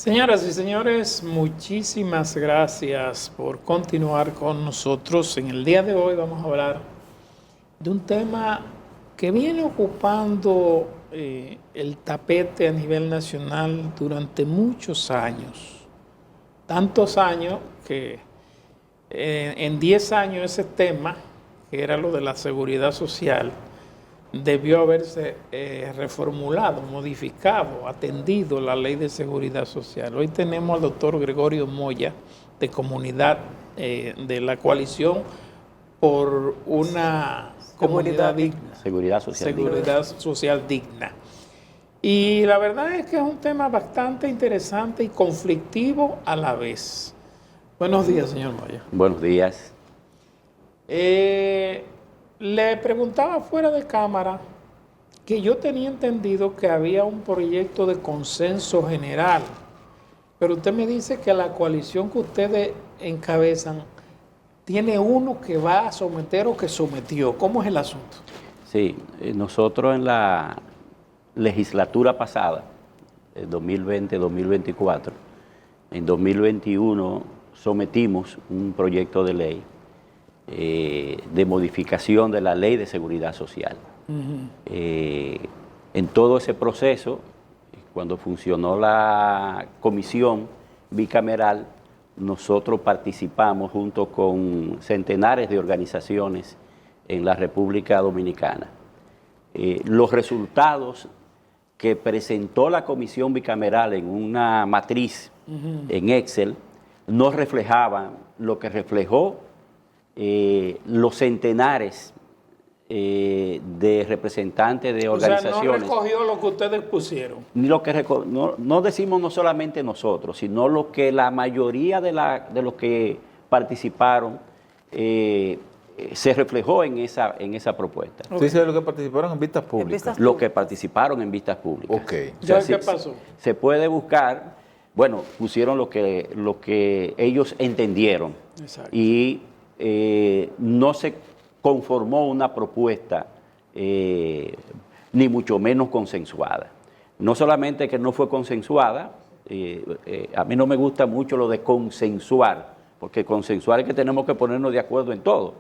Señoras y señores, muchísimas gracias por continuar con nosotros. En el día de hoy vamos a hablar de un tema que viene ocupando el tapete a nivel nacional durante muchos años. Tantos años que en 10 años ese tema, que era lo de la seguridad social, debió haberse reformulado, modificado, atendido la ley de seguridad social. Hoy tenemos al doctor Gregorio Moya, de Comunidad, de la Coalición por una Comunidad Digna. Seguridad Social Digna. Y la verdad es que es un tema bastante interesante y conflictivo a la vez. Buenos días, señor Moya. Buenos días. Le preguntaba fuera de cámara que yo tenía entendido que había un proyecto de consenso general, pero usted me dice que la coalición que ustedes encabezan tiene uno que va a someter o que sometió. ¿Cómo es el asunto? Sí, nosotros en la legislatura pasada, 2020-2024, en 2021 sometimos un proyecto de ley de modificación de la Ley de Seguridad Social. En todo ese proceso, cuando funcionó la comisión bicameral, nosotros participamos junto con centenares de organizaciones en la República Dominicana. Los resultados que presentó la comisión bicameral en una matriz en Excel no reflejaban lo que reflejó los centenares de representantes de organizaciones. O sea, no recogió lo que ustedes pusieron. No decimos no solamente nosotros, sino lo que la mayoría de los que participaron se reflejó en esa propuesta. ¿Usted dice lo que participaron en vistas públicas? Lo que participaron en vistas públicas. Ok. O sea, ¿Qué pasó? Se puede buscar, bueno, pusieron lo que ellos entendieron. Exacto. Y no se conformó una propuesta ni mucho menos consensuada. No solamente que no fue consensuada, a mí no me gusta mucho lo de consensuar, porque consensuar es que tenemos que ponernos de acuerdo en todo,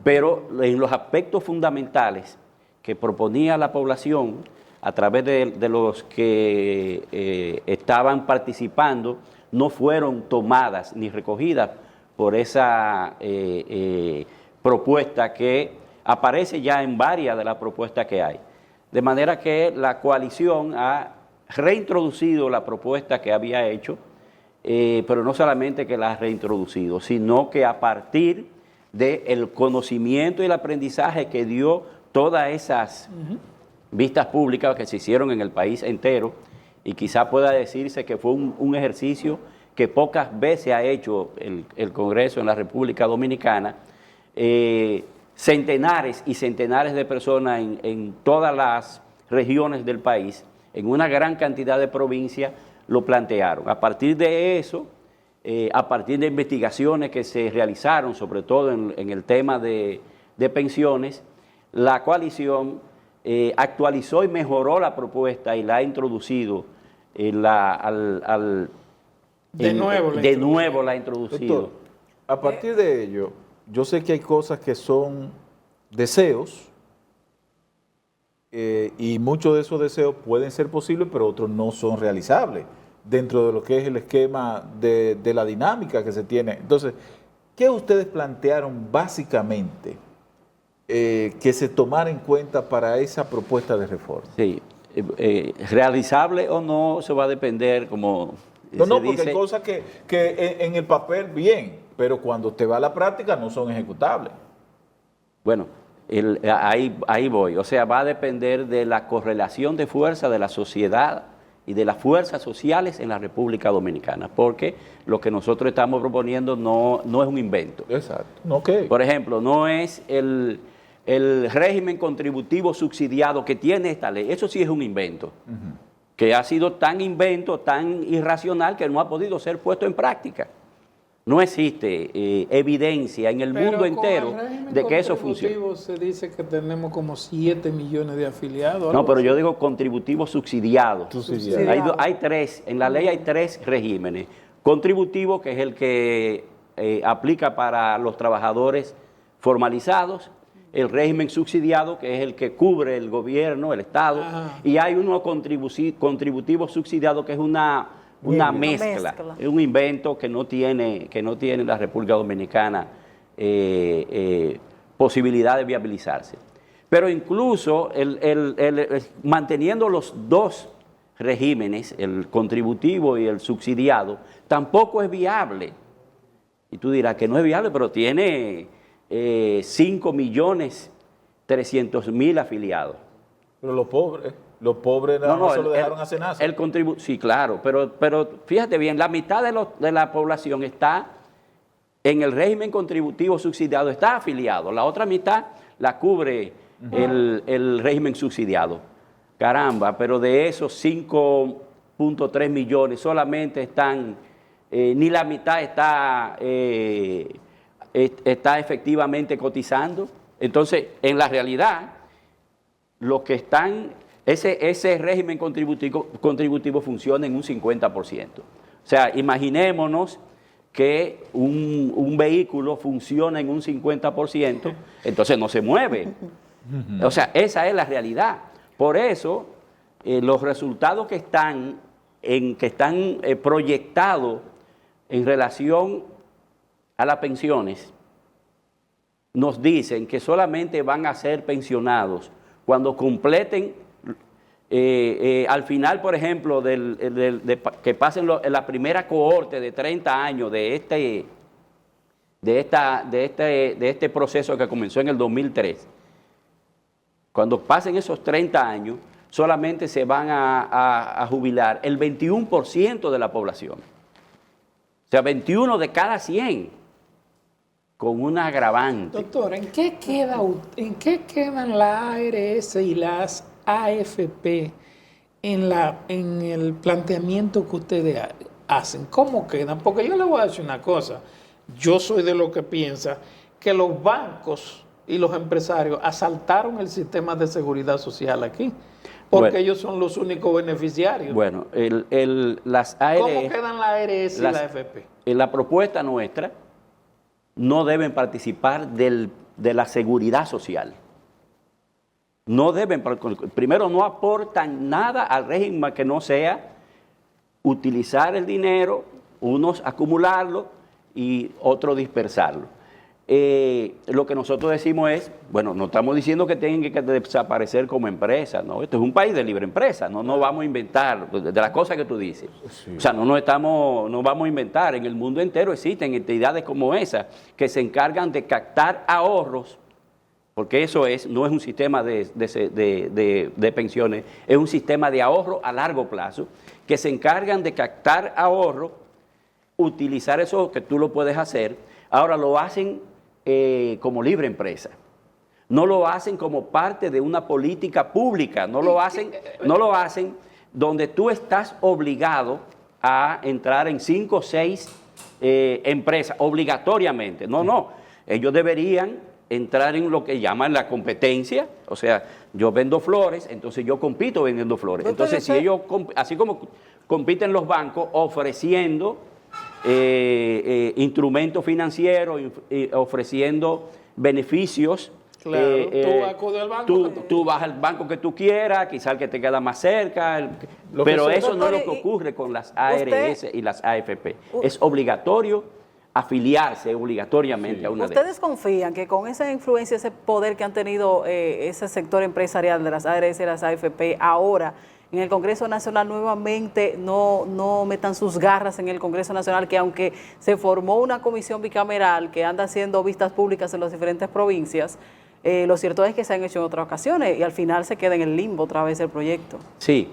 pero en los aspectos fundamentales que proponía la población a través de los que estaban participando, no fueron tomadas ni recogidas por esa propuesta que aparece ya en varias de las propuestas que hay. De manera que la coalición ha reintroducido la propuesta que había hecho, pero no solamente que la ha reintroducido, sino que a partir del conocimiento y el aprendizaje que dio todas esas vistas públicas que se hicieron en el país entero, y quizá pueda decirse que fue un ejercicio que pocas veces ha hecho el Congreso en la República Dominicana, centenares y centenares de personas en todas las regiones del país, en una gran cantidad de provincias, lo plantearon. A partir de eso, a partir de investigaciones que se realizaron, sobre todo en el tema de pensiones, la coalición actualizó y mejoró la propuesta y la ha introducido De nuevo la ha introducido. Doctor, a partir de ello, yo sé que hay cosas que son deseos y muchos de esos deseos pueden ser posibles, pero otros no son realizables dentro de lo que es el esquema de la dinámica que se tiene. Entonces, ¿qué ustedes plantearon básicamente que se tomara en cuenta para esa propuesta de reforma? Sí, realizable o no, eso va a depender, como No, se porque dice, hay cosas que en el papel bien, pero cuando te va a la práctica no son ejecutables. bueno, ahí voy. O sea, va a depender de la correlación de fuerza de la sociedad y de las fuerzas sociales en la República Dominicana, porque lo que nosotros estamos proponiendo no es un invento. Exacto. Okay. Por ejemplo, no es el régimen contributivo subsidiado que tiene esta ley. Eso sí es un invento, que ha sido tan invento, tan irracional, que no ha podido ser puesto en práctica. No existe evidencia en el mundo entero de que eso funcione. Se dice que tenemos como 7 millones de afiliados. No, pero yo digo contributivos subsidiados. Subsidiados. Hay tres, en la ley hay tres regímenes. Contributivo, que es el que aplica para los trabajadores formalizados, el régimen subsidiado, que es el que cubre el gobierno, el Estado, y hay uno contributivo subsidiado, que es una mezcla, es un invento que no tiene la República Dominicana posibilidad de viabilizarse. Pero incluso manteniendo los dos regímenes, el contributivo y el subsidiado, tampoco es viable. Y tú dirás que no es viable, pero tiene 5.300.000 afiliados. Pero los pobres nada más se lo dejaron a cenaza. Sí, claro, pero fíjate bien, la mitad de la población está en el régimen contributivo subsidiado, está afiliado. La otra mitad la cubre el régimen subsidiado. Caramba, pero de esos 5.3 millones solamente están, ni la mitad está efectivamente cotizando. Entonces, en la realidad, los que están, ese régimen contributivo funciona en un 50%. O sea, imaginémonos que un vehículo funciona en un 50%, entonces no se mueve. O sea, esa es la realidad. Por eso, los resultados que están proyectados en relación a las pensiones nos dicen que solamente van a ser pensionados cuando completen, al final, por ejemplo, que pasen la primera cohorte de 30 años de este proceso que comenzó en el 2003. Cuando pasen esos 30 años, solamente se van a jubilar el 21% de la población. O sea, 21 de cada 100, con un agravante. Doctor, ¿en qué quedan la ARS y las AFP en el planteamiento que ustedes hacen? ¿Cómo quedan? Porque yo le voy a decir una cosa. Yo soy de los que piensa que los bancos y los empresarios asaltaron el sistema de seguridad social aquí, porque ellos son los únicos beneficiarios. Bueno, las ARS... ¿Cómo quedan la ARS y la AFP? En la propuesta nuestra no deben participar de la seguridad social. No deben, primero no aportan nada al régimen que no sea utilizar el dinero, unos acumularlo y otros dispersarlo. Lo que nosotros decimos es, bueno, no estamos diciendo que tengan que desaparecer como empresa, ¿no? Esto es un país de libre empresa, no vamos a inventar de las cosas que tú dices. Sí. O sea, no vamos a inventar. En el mundo entero existen entidades como esa que se encargan de captar ahorros, porque eso no es un sistema de pensiones, es un sistema de ahorro a largo plazo, que se encargan de captar ahorros, utilizar eso que tú lo puedes hacer. Ahora lo hacen como libre empresa. No lo hacen como parte de una política pública, no lo hacen donde tú estás obligado a entrar en 5 o 6 empresas, obligatoriamente. No, ellos deberían entrar en lo que llaman la competencia, o sea, yo vendo flores, entonces yo compito vendiendo flores. Entonces, si ellos, así como compiten los bancos ofreciendo instrumentos financieros, ofreciendo beneficios. Claro, tú acudes al banco. Tú vas al banco que tú quieras, quizás el que te queda más cerca, pero eso no es lo que ocurre con las ARS y las AFP. Es obligatorio afiliarse obligatoriamente a una de ellas. ¿Ustedes confían que con esa influencia, ese poder que han tenido ese sector empresarial de las ARS y las AFP ahora en el Congreso Nacional nuevamente no metan sus garras en el Congreso Nacional, que aunque se formó una comisión bicameral que anda haciendo vistas públicas en las diferentes provincias, lo cierto es que se han hecho en otras ocasiones y al final se queda en el limbo otra vez el proyecto? Sí,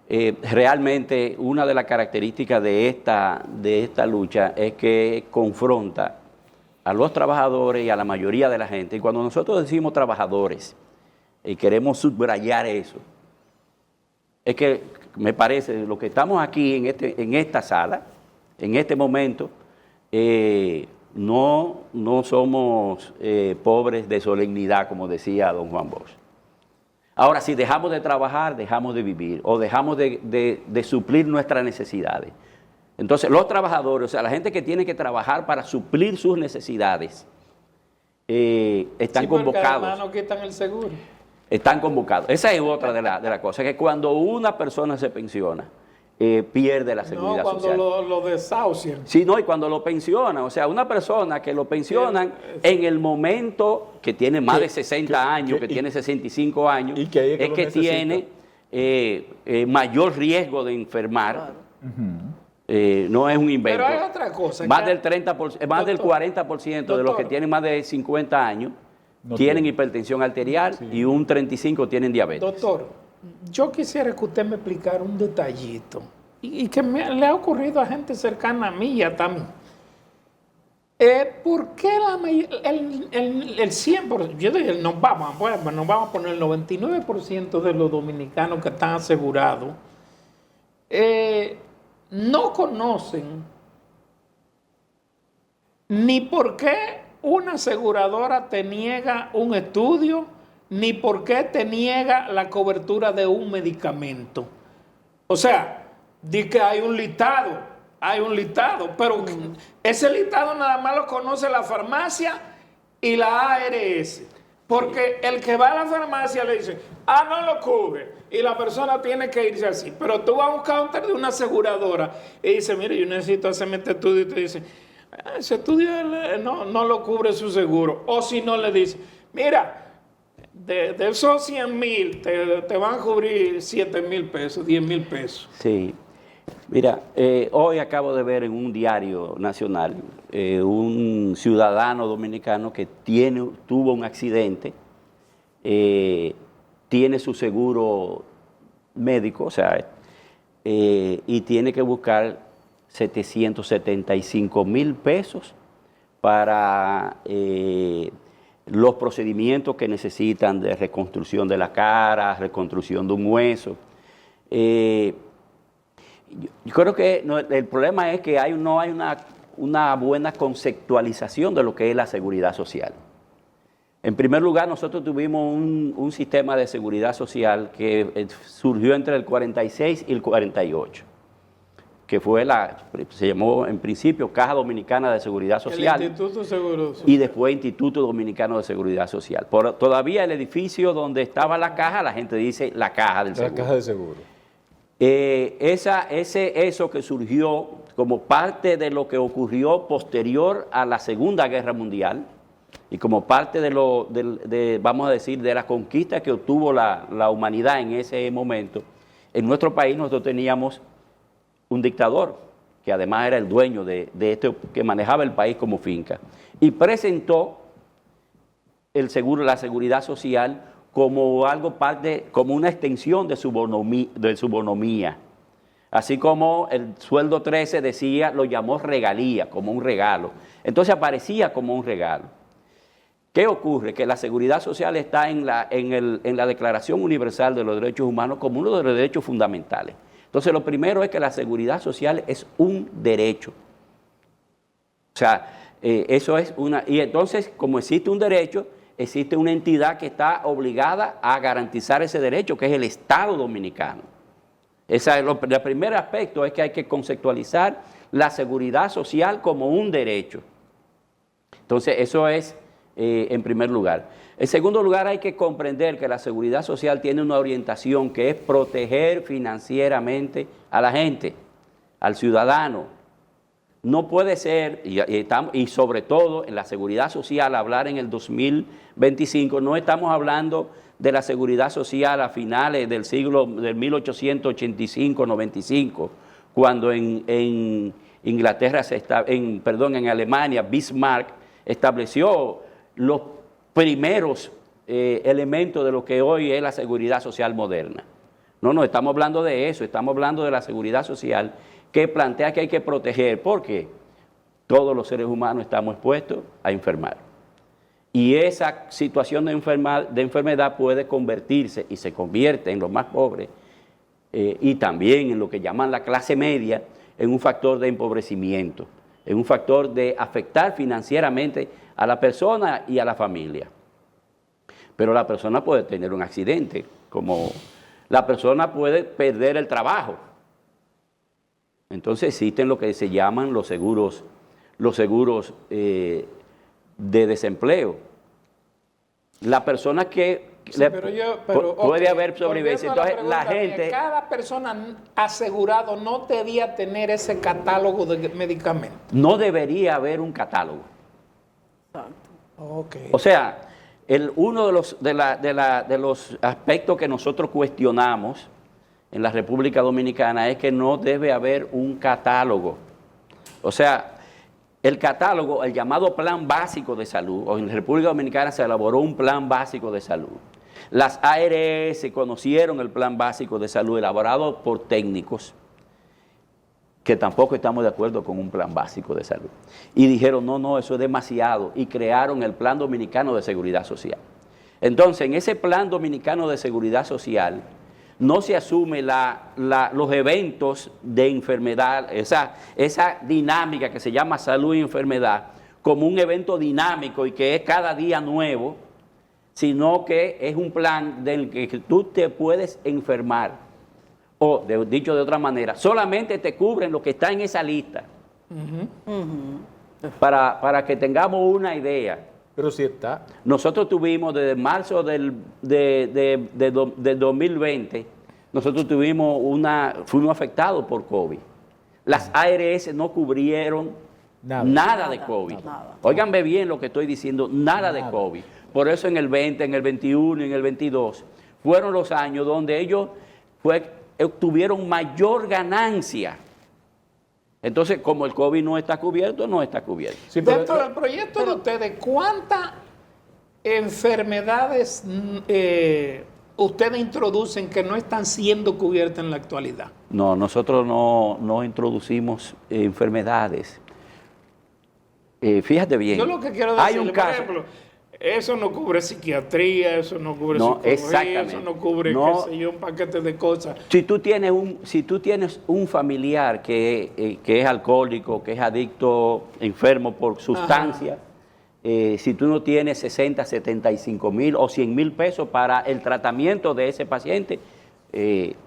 realmente una de las características de esta lucha es que confronta a los trabajadores y a la mayoría de la gente. Y cuando nosotros decimos trabajadores y queremos subrayar eso, es que me parece, lo que estamos aquí en esta sala, en este momento, no somos pobres de solemnidad, como decía don Juan Bosch. Ahora, si dejamos de trabajar, dejamos de vivir o dejamos de suplir nuestras necesidades. Entonces, los trabajadores, o sea, la gente que tiene que trabajar para suplir sus necesidades, están convocados. Además no quitan el seguro. Están convocados. Esa es otra de las cosas, que cuando una persona se pensiona, pierde la seguridad social. No, cuando lo desahucian. Sí, no, y cuando lo pensionan, o sea, una persona que lo pensionan en el momento que tiene más de 60 años, que tiene 65 años, y que es que tiene mayor riesgo de enfermar. Claro. No es un invento. Pero hay otra cosa. Más del 30%, más del 40% de los que tienen más de 50 años tienen hipertensión arterial y un 35% tienen diabetes. Doctor, yo quisiera que usted me explicara un detallito y que le ha ocurrido a gente cercana a mí y a mí. ¿Por qué el 100%, yo dije, nos vamos a poner el 99% de los dominicanos que están asegurados, no conocen ni por qué una aseguradora te niega un estudio, ni por qué te niega la cobertura de un medicamento? O sea, di que hay un listado, pero ese listado nada más lo conoce la farmacia y la ARS. Porque el que va a la farmacia le dice, no lo cubre, y la persona tiene que irse así. Pero tú vas a un counter de una aseguradora y dice, mire, yo necesito hacerme este estudio, y te dice, ese estudio no lo cubre su seguro. O si no, le dice, mira, de esos 100,000 te van a cubrir 7,000 pesos, 10,000 pesos. Sí. Mira, hoy acabo de ver en un diario nacional un ciudadano dominicano que tuvo un accidente, tiene su seguro médico, o sea, y tiene que buscar 775,000 pesos para los procedimientos que necesitan de reconstrucción de la cara, reconstrucción de un hueso. Yo creo que el problema es que no hay una buena conceptualización de lo que es la seguridad social. En primer lugar, nosotros tuvimos un sistema de seguridad social que surgió entre el 46 y el 48, que se llamó en principio Caja Dominicana de Seguridad Social. El Instituto Seguro Social. Y después Instituto Dominicano de Seguridad Social. Todavía el edificio donde estaba la caja, la gente dice la Caja del Seguro. La Caja de Seguro. Eso que surgió como parte de lo que ocurrió posterior a la Segunda Guerra Mundial y como parte vamos a decir, de la conquista que obtuvo la humanidad en ese momento, en nuestro país nosotros teníamos un dictador que además era el dueño de que manejaba el país como finca, y presentó la seguridad social como como una extensión de su bonomía. Así como el sueldo 13 lo llamó regalía, como un regalo. Entonces aparecía como un regalo. ¿Qué ocurre? Que la seguridad social está en la Declaración Universal de los Derechos Humanos como uno de los derechos fundamentales. Entonces lo primero es que la seguridad social es un derecho. O sea, eso es y entonces, como existe un derecho, existe una entidad que está obligada a garantizar ese derecho, que es el Estado Dominicano. El primer aspecto es que hay que conceptualizar la seguridad social como un derecho. Entonces, eso es en primer lugar. En segundo lugar, hay que comprender que la seguridad social tiene una orientación que es proteger financieramente a la gente, al ciudadano. No puede ser, y sobre todo en la seguridad social, hablar en el 2025, no estamos hablando de la seguridad social a finales del 1885-95, cuando en Inglaterra, en Alemania, Bismarck estableció los primeros elementos de lo que hoy es la seguridad social moderna. No estamos hablando de eso, estamos hablando de la seguridad social que plantea que hay que proteger, porque todos los seres humanos estamos expuestos a enfermar. Y esa situación de enfermedad puede convertirse, y se convierte en los más pobres, y también en lo que llaman la clase media, en un factor de empobrecimiento. es un factor de afectar financieramente a la persona y a la familia. Pero la persona puede tener un accidente, como la persona puede perder el trabajo. Entonces existen lo que se llaman los seguros de desempleo. La persona que Sí, puede ok, haber sobrevivencia. volviendo a Entonces la pregunta mía, gente cada persona asegurado no debía tener ese catálogo de medicamentos. no debería haber un catálogo. Ok. O sea, uno de los aspectos que nosotros cuestionamos en la República Dominicana es que no debe haber un catálogo. O sea, el catálogo, el llamado Plan Básico de Salud, o en la República Dominicana se elaboró un Plan Básico de Salud. Las ARS conocieron el Plan Básico de Salud elaborado por técnicos que tampoco estamos de acuerdo con un Plan Básico de Salud. Y dijeron, no, eso es demasiado, y crearon el Plan Dominicano de Seguridad Social. Entonces, en ese Plan Dominicano de Seguridad Social, no se asume los eventos de enfermedad, esa dinámica que se llama salud y enfermedad, como un evento dinámico y que es cada día nuevo, sino que es un plan del que tú te puedes enfermar. O, dicho de otra manera, solamente te cubren lo que está en esa lista. Para que tengamos una idea. Pero sí está. Nosotros tuvimos desde marzo del 2020, nosotros fuimos afectados por COVID. Las ARS no cubrieron nada de COVID. Nada. Óiganme bien lo que estoy diciendo, nada de COVID. Por eso en el 20, en el 21 y en el 22 fueron los años donde ellos obtuvieron mayor ganancia. Entonces, como el COVID no está cubierto, no está cubierto. Sí, pero- Dentro del proyecto de ustedes, ¿cuántas enfermedades ustedes introducen que no están siendo cubiertas en la actualidad? No, nosotros no introducimos enfermedades. Fíjate bien. Yo lo que quiero hay decirle, un por caso, ejemplo, eso no cubre psiquiatría, eso no cubre No, psicología, exactamente. eso no cubre, No. qué sé yo, un paquete de cosas. si tú tienes un familiar que es alcohólico, que es adicto, enfermo por sustancia, si tú no tienes 60, 75 mil o 100 mil pesos para el tratamiento de ese paciente,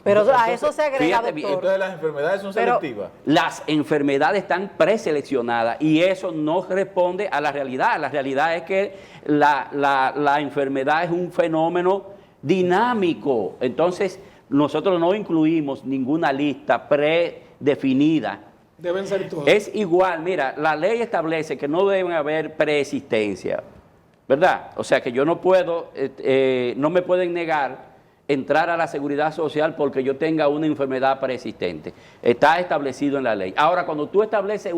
Pero a eso se agrega, fíjate bien, doctor. Entonces las enfermedades son Pero- selectivas. las enfermedades están preseleccionadas y eso no responde a la realidad. La realidad es que la enfermedad es un fenómeno dinámico. Entonces, nosotros no incluimos ninguna lista predefinida. Deben ser todos. Es igual, mira, la ley establece que no deben haber preexistencia, ¿verdad? O sea que yo no puedo, no me pueden negar entrar a la seguridad social porque yo tenga una enfermedad preexistente. Está establecido en la ley. Ahora, cuando tú estableces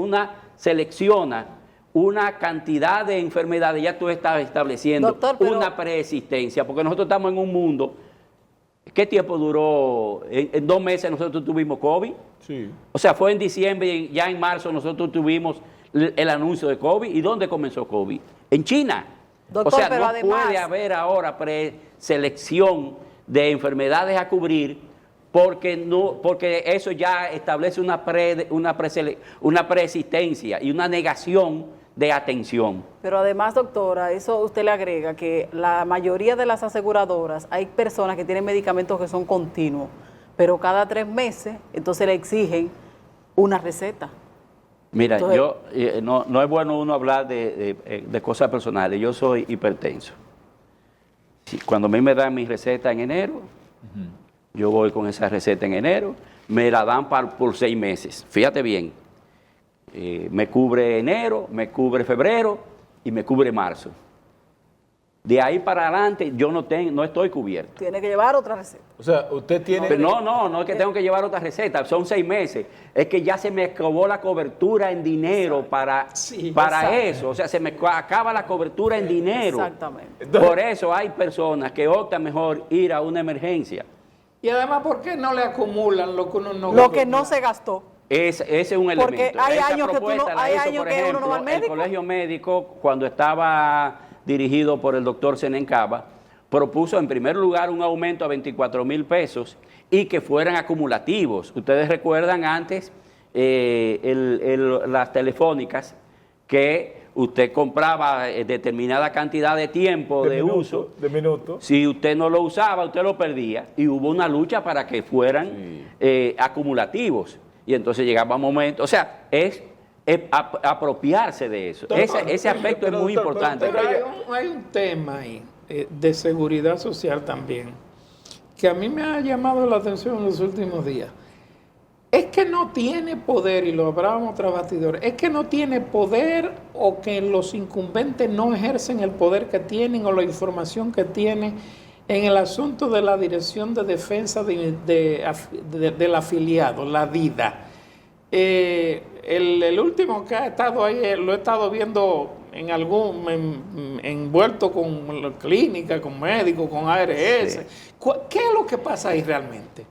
seleccionas una cantidad de enfermedades, ya tú estás estableciendo Doctor, pero- una preexistencia, porque nosotros estamos en un mundo. ¿Qué tiempo duró? En 2 meses nosotros tuvimos COVID. Sí. O sea, fue en diciembre y ya en marzo nosotros tuvimos el anuncio de COVID. ¿Y dónde comenzó COVID? En China. Doctor, o sea, pero no además- puede haber ahora preselección de enfermedades a cubrir porque eso ya establece una preexistencia y una negación de atención. Pero además, doctora, eso usted le agrega que la mayoría de las aseguradoras, hay personas que tienen medicamentos que son continuos, pero cada 3 meses, entonces le exigen una receta. Mira, Entonces- no es bueno uno hablar de cosas personales. Yo soy hipertenso. Cuando a mí me dan mi receta en enero, yo voy con esa receta en enero, me la dan por 6 meses. Fíjate bien, me cubre enero, me cubre febrero y me cubre marzo. De ahí para adelante yo no estoy cubierto. Tiene que llevar otra receta. O sea, usted tiene... Pero no es que tengo que llevar otra receta, son 6 meses. Es que ya se me acabó la cobertura en dinero para exacto. eso. O sea, se me acaba la cobertura en dinero. Exactamente. Por eso hay personas que optan mejor ir a una emergencia. Y además, ¿por qué no le acumulan lo que uno no Lo que no se gastó. Ese es un elemento. Porque hay Esa años que tú no- propuesta la hay hizo, años por que uno no va al ejemplo, médico. El Colegio Médico, cuando estaba dirigido por el doctor Senencaba, propuso en primer lugar un aumento a 24,000 pesos y que fueran acumulativos. Ustedes recuerdan antes las telefónicas, que usted compraba determinada cantidad de tiempo de uso. De minutos. Si usted no lo usaba, usted lo perdía. Y hubo una lucha para que fueran acumulativos. Y entonces llegaba un momento, o sea, es apropiarse de eso. Ese aspecto es muy importante. Pero hay un tema ahí de seguridad social también, que a mí me ha llamado la atención en los últimos días. Es que no tiene poder, y lo hablábamos tras bastidores, es que no tiene poder, o que los incumbentes no ejercen el poder que tienen o la información que tienen en el asunto de la Dirección de Defensa del Afiliado, la DIDA. El último que ha estado ahí, lo he estado viendo envuelto con la clínica, con médicos, con ARS. Sí. ¿Qué es lo que pasa ahí realmente?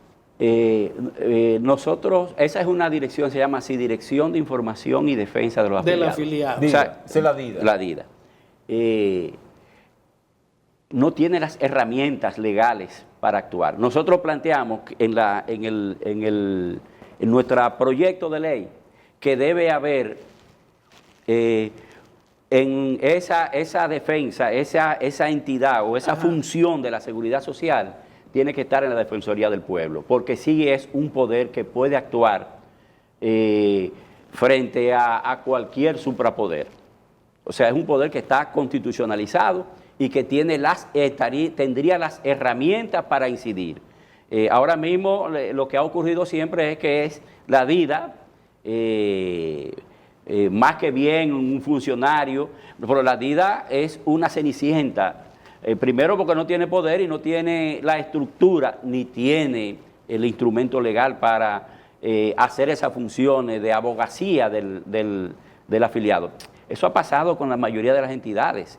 Nosotros, esa es una dirección, se llama así, Dirección de Información y Defensa de los Afiliados. Del afiliado. O sea, es la DIDA. La DIDA. No tiene las herramientas legales para actuar. Nosotros planteamos en nuestro proyecto de ley que debe haber en esa defensa, esa entidad o esa función de la seguridad social, tiene que estar en la Defensoría del Pueblo, porque sí es un poder que puede actuar frente a cualquier suprapoder. O sea, es un poder que está constitucionalizado y que tendría las herramientas para incidir. Ahora mismo lo que ha ocurrido siempre es que es la DIDA, más que bien un funcionario, pero la DIDA es una cenicienta. Primero porque no tiene poder y no tiene la estructura, ni tiene el instrumento legal para hacer esas funciones de abogacía del afiliado. Eso ha pasado con la mayoría de las entidades.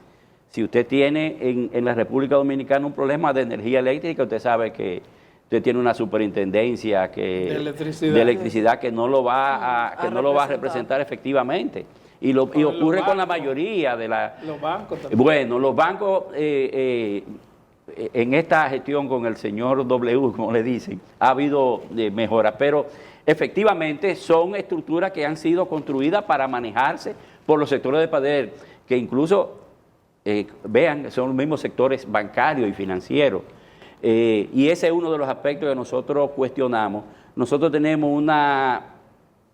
Si usted tiene en la República Dominicana un problema de energía eléctrica, usted sabe que usted tiene una superintendencia de electricidad que no lo va a representar efectivamente. Y ocurre con la mayoría de los bancos también. Bueno, los bancos en esta gestión con el señor W, como le dicen, ha habido mejoras, pero efectivamente son estructuras que han sido construidas para manejarse por los sectores de poder, que incluso, vean, son los mismos sectores bancarios y financieros. Y ese es uno de los aspectos que nosotros cuestionamos. Nosotros tenemos una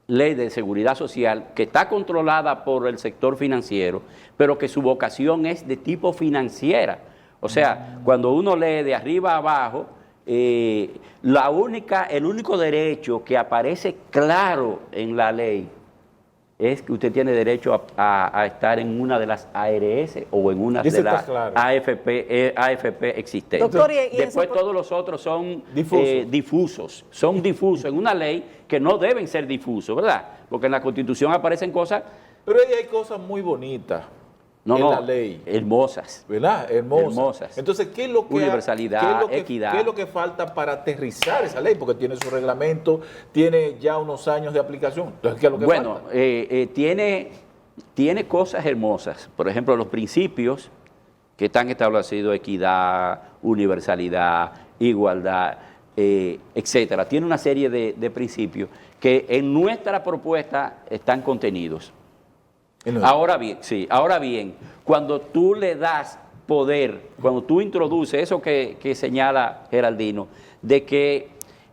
ley de seguridad social que está controlada por el sector financiero, pero que su vocación es de tipo financiera. O sea, cuando uno lee de arriba a abajo, el único derecho que aparece claro en la ley es que usted tiene derecho a estar en una de las ARS o en una de las AFP existentes. Doctor, después todos los otros son difusos. Son difusos en una ley que no deben ser difusos, ¿verdad? Porque en la Constitución aparecen cosas... Pero ahí hay cosas muy bonitas en la ley. Hermosas. ¿Verdad? Hermosas. Entonces, ¿qué es lo que universalidad, equidad. ¿Qué es lo que falta para aterrizar esa ley? Porque tiene su reglamento, tiene ya unos años de aplicación. Entonces, ¿qué es lo que falta? Tiene cosas hermosas. Por ejemplo, los principios que están establecidos, equidad, universalidad, igualdad, etcétera. Tiene una serie de principios que en nuestra propuesta están contenidos. Ahora bien, cuando tú le das poder, cuando tú introduces eso que señala Geraldino, de que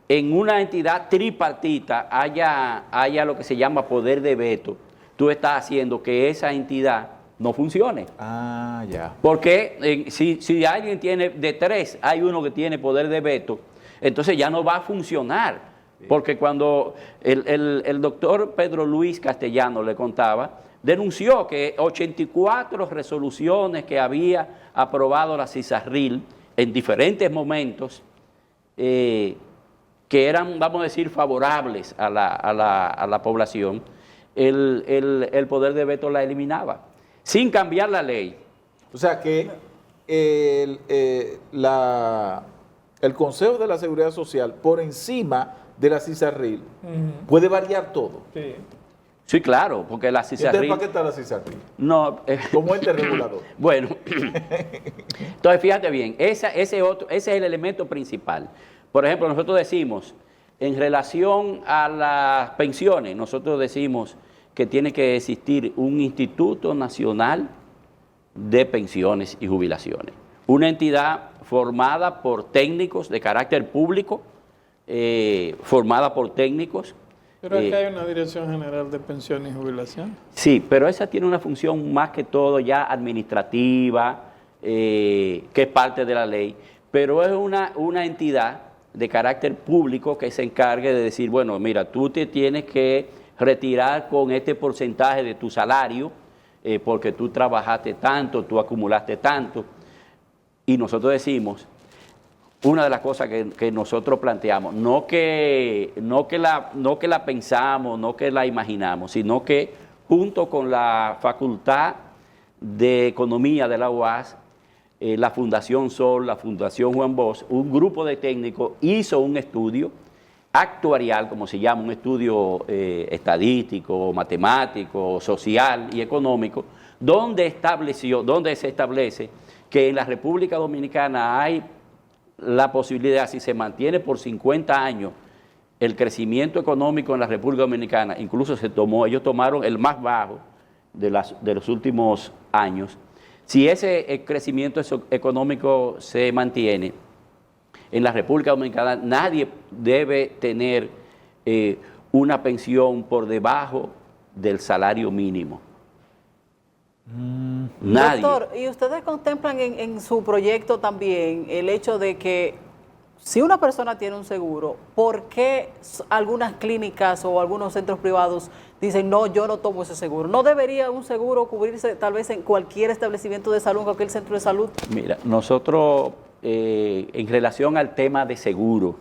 en una entidad tripartita haya lo que se llama poder de veto, tú estás haciendo que esa entidad no funcione. Ah, ya. Porque si alguien tiene de tres, hay uno que tiene poder de veto, entonces ya no va a funcionar. Porque cuando el doctor Pedro Luis Castellano le contaba, denunció que 84 resoluciones que había aprobado la CISARRIL en diferentes momentos, que eran, vamos a decir, favorables a la población, el poder de veto la eliminaba, sin cambiar la ley. O sea que el Consejo de la Seguridad Social, por encima de la CISARRIL, puede variar todo. Sí. Sí, claro, porque la CISARRIL... ¿Entonces para qué está la CISARRIL? No, como ente regulador. Bueno, entonces fíjate bien, ese es el elemento principal. Por ejemplo, nosotros decimos, en relación a las pensiones, nosotros decimos que tiene que existir un Instituto Nacional de Pensiones y Jubilaciones, una entidad formada por técnicos de carácter público, formada por técnicos. Pero aquí hay una Dirección General de Pensiones y Jubilación. Sí, pero esa tiene una función más que todo ya administrativa, que es parte de la ley, pero es una entidad de carácter público que se encargue de decir, bueno, mira, tú te tienes que retirar con este porcentaje de tu salario, porque tú trabajaste tanto, tú acumulaste tanto, y nosotros decimos, una de las cosas que nosotros planteamos, no que la pensamos, no que la imaginamos, sino que junto con la Facultad de Economía de la UAS, la Fundación Sol, la Fundación Juan Bosch, un grupo de técnicos hizo un estudio actuarial, como se llama, un estudio estadístico, matemático, social y económico, donde se establece que en la República Dominicana hay la posibilidad, si se mantiene por 50 años el crecimiento económico en la República Dominicana, incluso ellos tomaron el más bajo de los últimos años. Si ese crecimiento económico se mantiene en la República Dominicana, nadie debe tener una pensión por debajo del salario mínimo. Nadie. Doctor, ¿y ustedes contemplan en su proyecto también el hecho de que si una persona tiene un seguro, ¿por qué algunas clínicas o algunos centros privados dicen, no, yo no tomo ese seguro? ¿No debería un seguro cubrirse tal vez en cualquier establecimiento de salud, en cualquier centro de salud? Mira, nosotros, en relación al tema de seguro,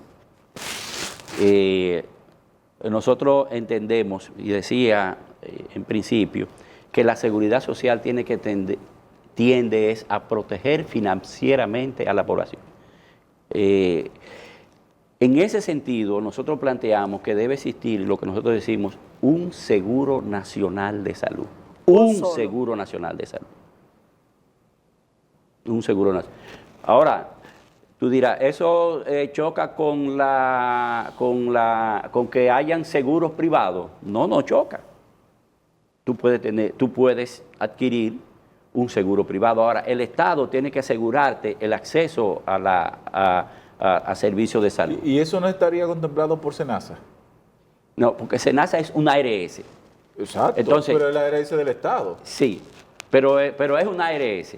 nosotros entendemos, y decía en principio, que la seguridad social tiende a proteger financieramente a la población. En ese sentido, nosotros planteamos que debe existir lo que nosotros decimos, un seguro nacional de salud. Un seguro nacional de salud. Un seguro nacional. Ahora, tú dirás, ¿eso choca con que hayan seguros privados? No, no choca. Tú puedes adquirir un seguro privado. Ahora, el Estado tiene que asegurarte el acceso a servicios de salud. ¿Y eso no estaría contemplado por SENASA? No, porque SENASA es una ARS. Exacto, entonces, pero es la ARS del Estado. Sí, pero es una ARS.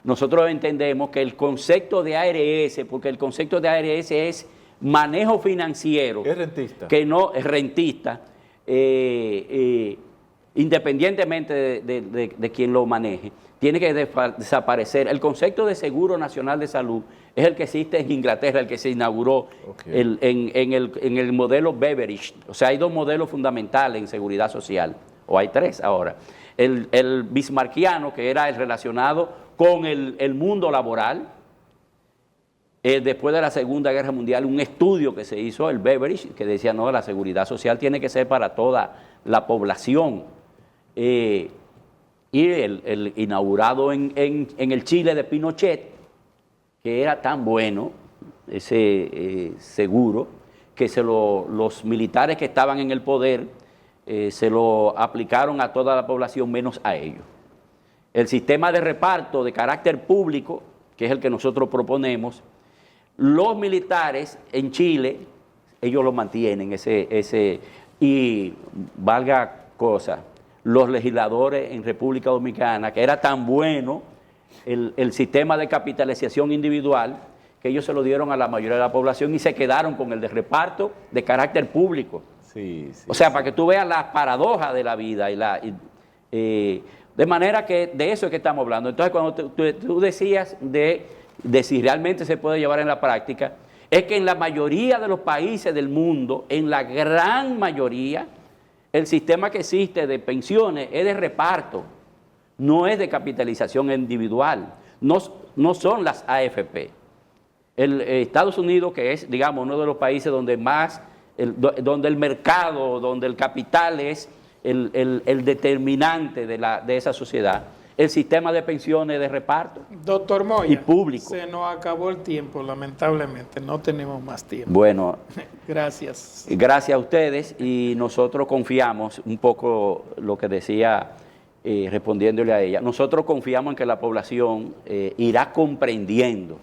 Nosotros entendemos que el concepto de ARS, porque el concepto de ARS es manejo financiero. Es rentista. Que no es rentista, independientemente de quien lo maneje, tiene que desaparecer. El concepto de Seguro Nacional de Salud es el que existe en Inglaterra, el que se inauguró en el modelo Beveridge. O sea, hay dos modelos fundamentales en seguridad social, o hay tres ahora. El bismarckiano, que era el relacionado con el mundo laboral. Después de la Segunda Guerra Mundial, un estudio que se hizo, el Beveridge, que decía, no, la seguridad social tiene que ser para toda la población. Y el inaugurado en el Chile de Pinochet, que era tan bueno ese seguro, que los militares que estaban en el poder se lo aplicaron a toda la población menos a ellos. El sistema de reparto de carácter público, que es el que nosotros proponemos, los militares en Chile, ellos lo mantienen, y valga cosa, los legisladores en República Dominicana, que era tan bueno el sistema de capitalización individual, que ellos se lo dieron a la mayoría de la población y se quedaron con el de reparto de carácter público. Sí, o sea, para que tú veas las paradojas de la vida. De manera que de eso es que estamos hablando. Entonces, cuando tú decías de si realmente se puede llevar en la práctica, es que en la mayoría de los países del mundo, en la gran mayoría, el sistema que existe de pensiones es de reparto, no es de capitalización individual, no son las AFP. Estados Unidos, que es, digamos, uno de los países donde donde el mercado, donde el capital es el determinante de esa sociedad, el sistema de pensiones de reparto. Doctor Moya, Y público. se nos acabó el tiempo, lamentablemente, no tenemos más tiempo. Bueno, Gracias. gracias a ustedes y nosotros confiamos, un poco lo que decía respondiéndole a ella, nosotros confiamos en que la población irá comprendiendo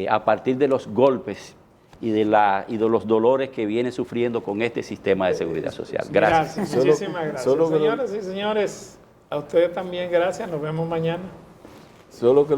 a partir de los golpes y de los dolores que viene sufriendo con este sistema de seguridad social. Gracias. Muchísimas gracias. Solo que Señoras y señores, a ustedes también gracias. Nos vemos mañana. Solo que